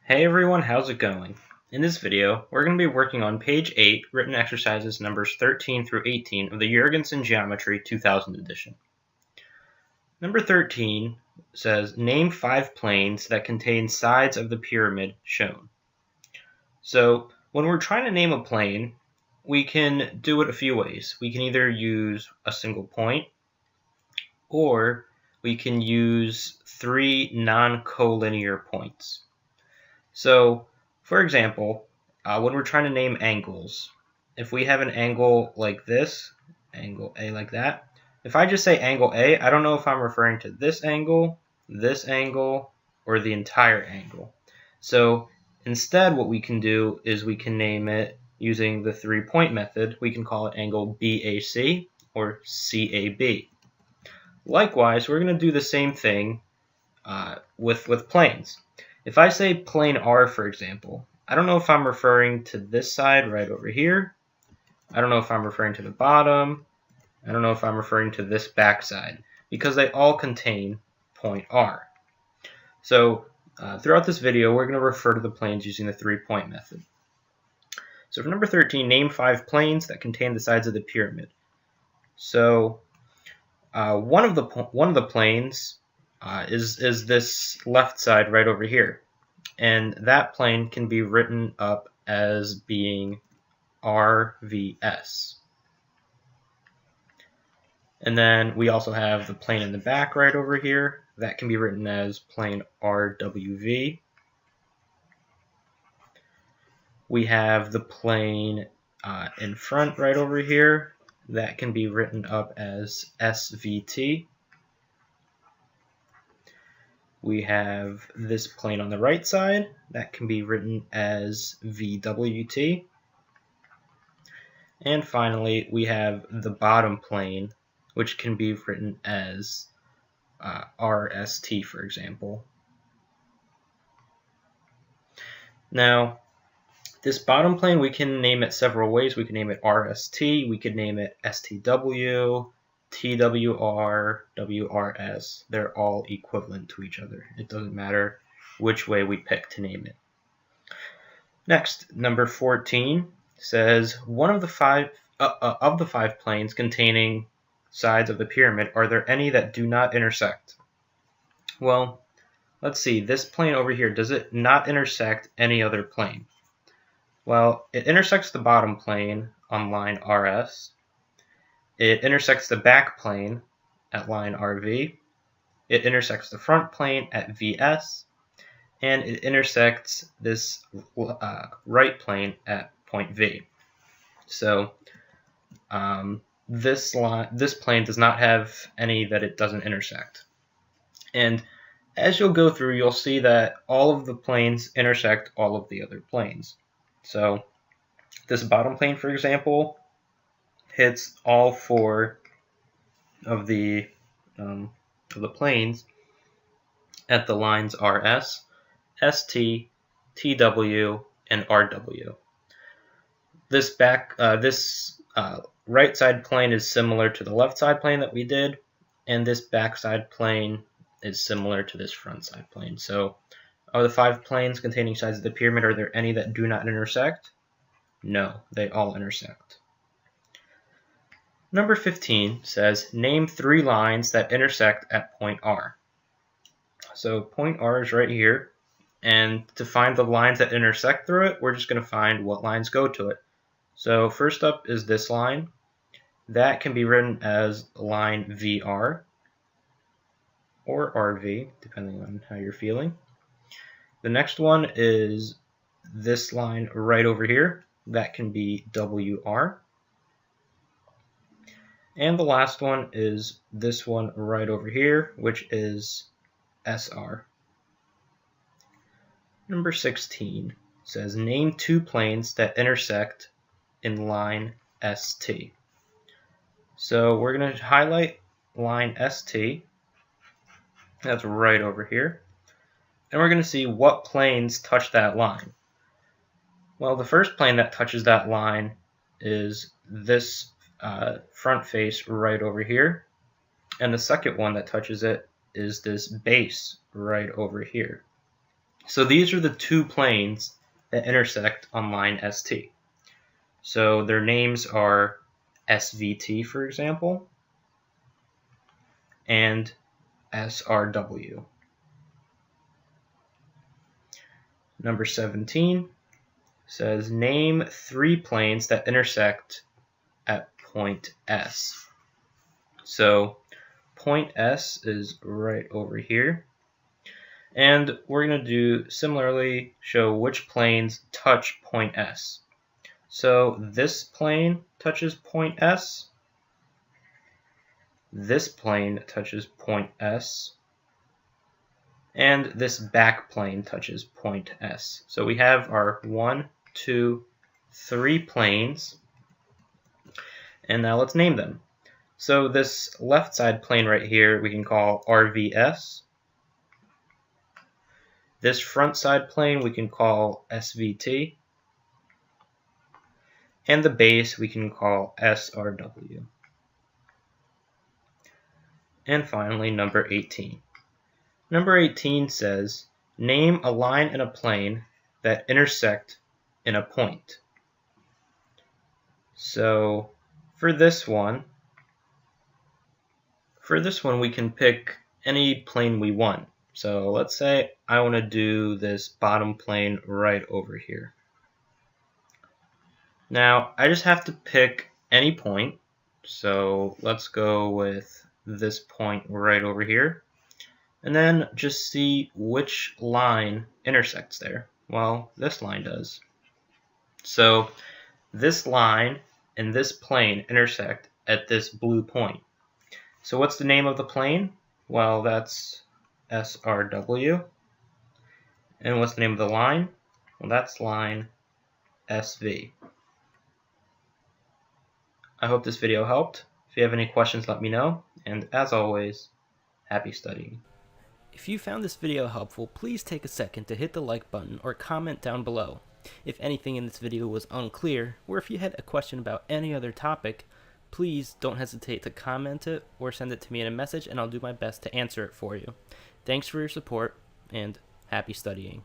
Hey everyone, how's it going? In this video, we're going to be working on page 8, written exercises numbers 13 through 18 of the Jurgensen Geometry 2000 edition. Number 13 says, name 5 planes that contain sides of the pyramid shown. So, when we're trying to name a plane, we can do it a few ways. We can either use a single point, or we can use 3 non-collinear points. So, for example, when we're trying to name angles, if we have an angle like this, angle A like that, if I just say angle A, I don't know if I'm referring to this angle, or the entire angle. So instead what we can do is we can name it using the 3-point method. We can call it angle BAC or CAB. Likewise, we're going to do the same thing with planes. If I say plane R, for example, I don't know if I'm referring to this side right over here. I don't know if I'm referring to the bottom. I don't know if I'm referring to this back side, because they all contain point R. So throughout this video, we're going to refer to the planes using the 3-point method. So for number 13, name 5 planes that contain the sides of the pyramid. So one of the planes is this left side right over here, and that plane can be written up as being RVS. And then we also have the plane in the back right over here that can be written as plane RWV. We have the plane in front right over here that can be written up as SVT. We have this plane on the right side that can be written as VWT. And finally, we have the bottom plane, which can be written as RST, for example. Now, this bottom plane, we can name it several ways. We can name it RST, we could name it STW, TWR, WRS. They're all equivalent to each other. It doesn't matter which way we pick to name it. Next, number 14 says, one of the five planes containing sides of the pyramid, are there any that do not intersect? Well, let's see. This plane over here, does it not intersect any other plane? Well, it intersects the bottom plane on line RS. It intersects the back plane at line RV. It intersects the front plane at VS. And it intersects this right plane at point V. So this plane does not have any that it doesn't intersect. And as you'll go through, you'll see that all of the planes intersect all of the other planes. So this bottom plane, for example, hits all 4 of the planes at the lines RS, ST, TW, and RW. This right side plane is similar to the left side plane that we did, and this back side plane is similar to this front side plane. So, of the 5 planes containing sides of the pyramid, are there any that do not intersect? No, they all intersect. Number 15 says, name 3 lines that intersect at point R. So point R is right here, and to find the lines that intersect through it, we're just going to find what lines go to it. So first up is this line. That can be written as line VR or RV, depending on how you're feeling. The next one is this line right over here. That can be WR. And the last one is this one right over here, which is SR. Number 16 says, name 2 planes that intersect in line ST. So we're going to highlight line ST. That's right over here. And we're going to see what planes touch that line. Well, the first plane that touches that line is this front face right over here. And the second one that touches it is this base right over here. So these are the two planes that intersect on line ST. So their names are SVT, for example, and SRW. Number 17 says name 3 planes that intersect at point S. So point S is right over here. And we're going to do similarly show which planes touch point S. So this plane touches point S. This plane touches point S. And this back plane touches point S. So we have our 1, 2, 3 planes. And now let's name them. So this left side plane right here we can call RVS. This front side plane we can call SVT. And the base we can call SRW. And finally, number 18. Number 18 says, name a line and a plane that intersect in a point. So for this one we can pick any plane we want. So let's say I want to do this bottom plane right over here. Now I just have to pick any point. So let's go with this point right over here. And then just see which line intersects there. Well, this line does. So this line and this plane intersect at this blue point. So what's the name of the plane? Well, that's SRW. And what's the name of the line? Well, that's line SV. I hope this video helped. If you have any questions, let me know. And as always, happy studying. If you found this video helpful, please take a second to hit the like button or comment down below. If anything in this video was unclear, or if you had a question about any other topic, please don't hesitate to comment it or send it to me in a message and I'll do my best to answer it for you. Thanks for your support and happy studying.